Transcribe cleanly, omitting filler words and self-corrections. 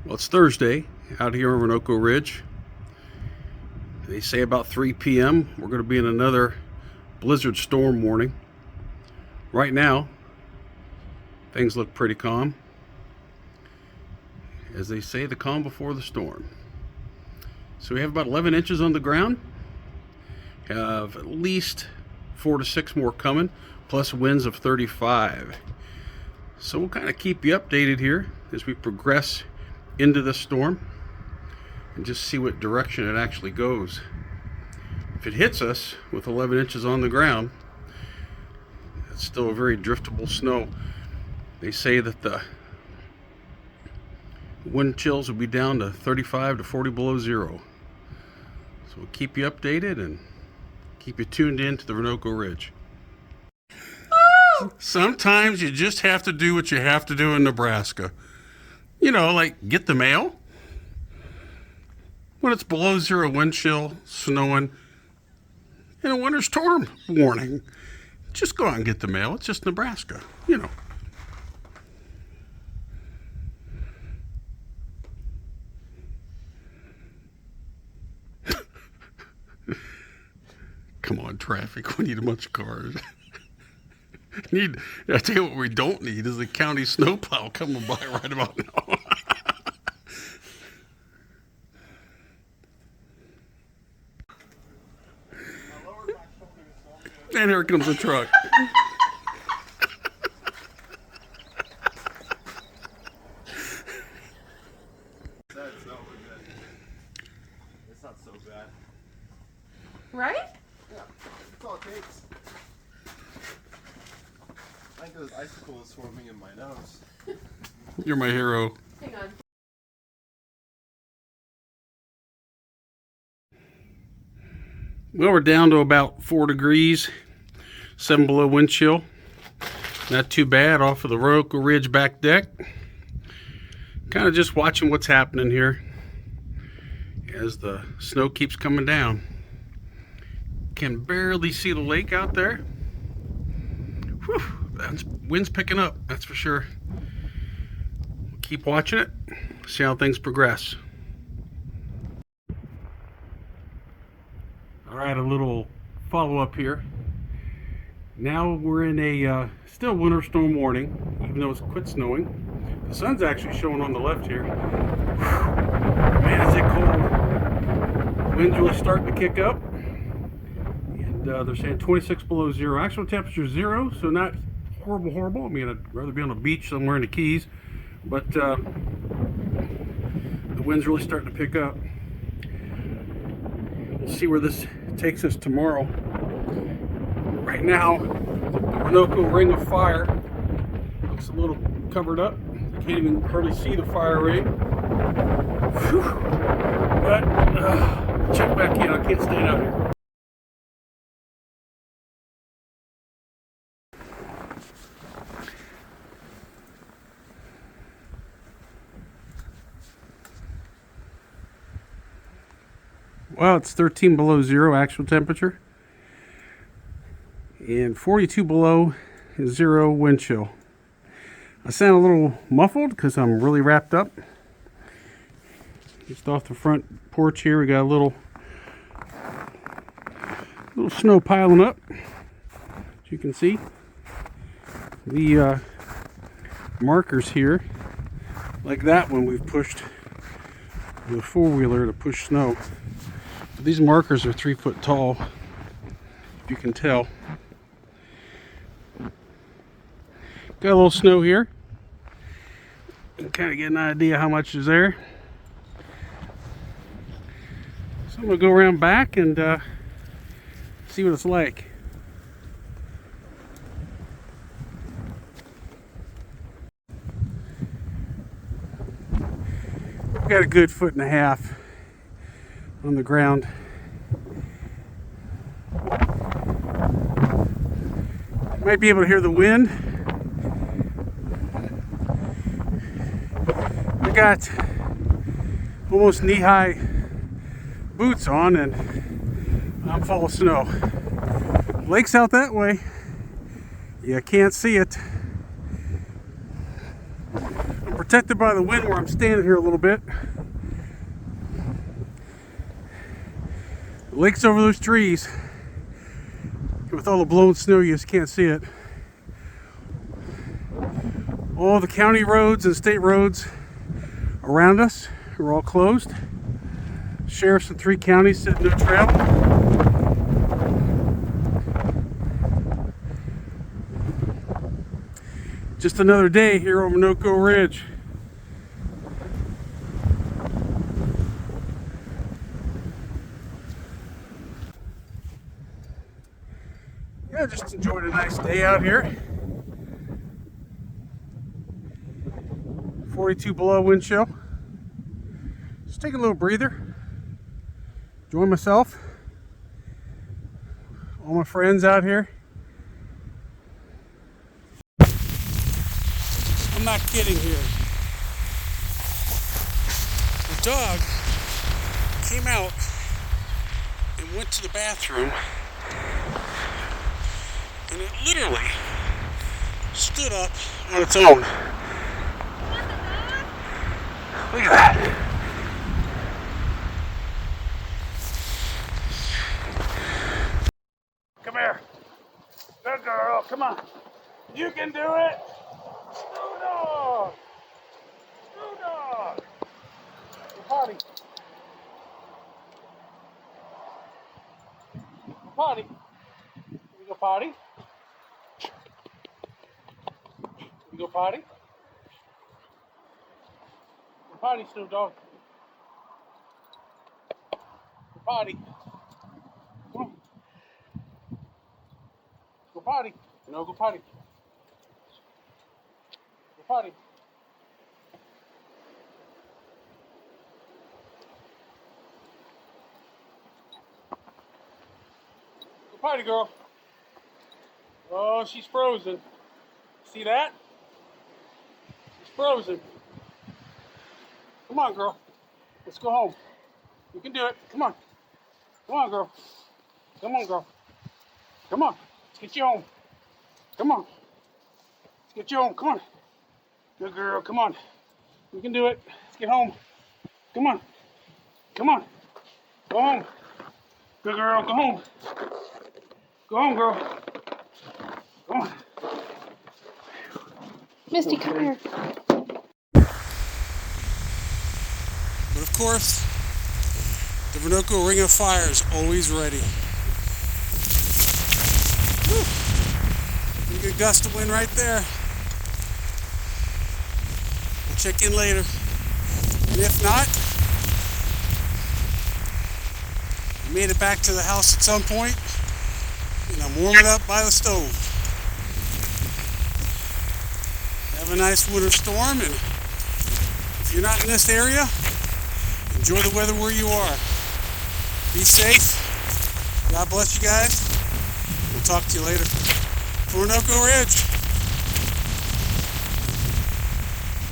Well, it's Thursday out here on Ronnoco Ridge. They say about 3 p.m. we're going to be in another blizzard storm warning. Right now, things look pretty calm. As they say, the calm before the storm. So we have about 11 inches on the ground. Have at least 4 to 6 more coming, plus winds of 35. So we'll kind of keep you updated here as we progress into the storm and just see what direction it actually goes. If it hits us with 11 inches on the ground, it's still a very driftable snow. They say that the wind chills will be down to 35 to 40 below zero. So we'll keep you updated and keep you tuned in to the Ronnoco Ridge. Sometimes you just have to do what you have to do in Nebraska. You know, like get the mail. When it's below zero wind chill, snowing, and a winter storm warning, just go out and get the mail. It's just Nebraska, you know. Come on, traffic. We need a bunch of cars. I tell you what we don't need is the county snowplow coming by right about now. And here comes the truck. That's not good. It's not so bad. Right? Yeah, that's all it takes. I think those icicles swarming in my nose. You're my hero. Hang on. Well, we're down to about 4 degrees, 7 below wind chill. Not too bad off of the Ronnoco Ridge back deck. Kind of just watching what's happening here as the snow keeps coming down. Can barely see the lake out there. Whew, that's, wind's picking up, that's for sure. Keep watching it, see how things progress. All right, a little follow-up here. Now we're in a still winter storm warning, even though it's quit snowing. The sun's actually showing on the left here. Whew. Man, is it cold. Wind's really starting to kick up. And they're saying 26 below zero. Actual temperature is 0, so not horrible. I mean, I'd rather be on a beach somewhere in the Keys. But the wind's really starting to pick up. We'll see where this takes us tomorrow. Right now, the Ronnoco Ring of Fire looks a little covered up. You can't even hardly see the fire ring. Whew. But check back in. I can't stand out here. Well, it's 13 below zero actual temperature and 42 below zero wind chill. I sound a little muffled because I'm really wrapped up. Just off the front porch here, we got a little snow piling up. As you can see, the markers here, like that one, we've pushed with a four-wheeler to push snow. These markers are 3 foot tall, if you can tell. Got a little snow here. You can kind of get an idea how much is there. So I'm going to go around back and see what it's like. We've got a good 1.5 feet on the ground. You might be able to hear the wind. I got almost knee-high boots on and I'm full of snow. Lake's out that way. You can't see it. I'm protected by the wind where I'm standing here a little bit. The lake's over those trees. With all the blown snow, you just can't see it. All the county roads and state roads around us are all closed. Sheriffs in 3 counties said no travel. Just another day here on Ronnoco Ridge. Yeah, just enjoyed a nice day out here. 42 below wind chill. Just take a little breather. Enjoy myself. All my friends out here. I'm not kidding here. The dog came out and went to the bathroom, and it literally stood up on its own. Look at that. Come here. Good girl. Come on. You can do it. Screw dog. Screw dog. Go potty. Go potty. Can we go potty? Can we go potty? Go potty, Snoop Dogg. Go potty. Come on. Go potty. No, go potty. Go potty. Go potty, girl. Oh, she's frozen. See that? She's frozen. Come on, girl. Let's go home. You can do it. Come on. Come on, girl. Come on, girl. Come on. Let's get you home. Come on. Let's get you home. Come on. Good girl. Come on. You can do it. Let's get home. Come on. Come on. Go home. Good girl. Go home. Go home, girl. Come on. Misty, come here. But of course, the Ronnoco Ring of Fire is always ready. Woo. You get a gust of wind right there. We'll check in later. And if not, I made it back to the house at some point, and I'm warming up by the stove. Have a nice winter storm, and if you're not in this area, enjoy the weather where you are. Be safe. God bless you guys. We'll talk to you later. For Ronnoco Ridge.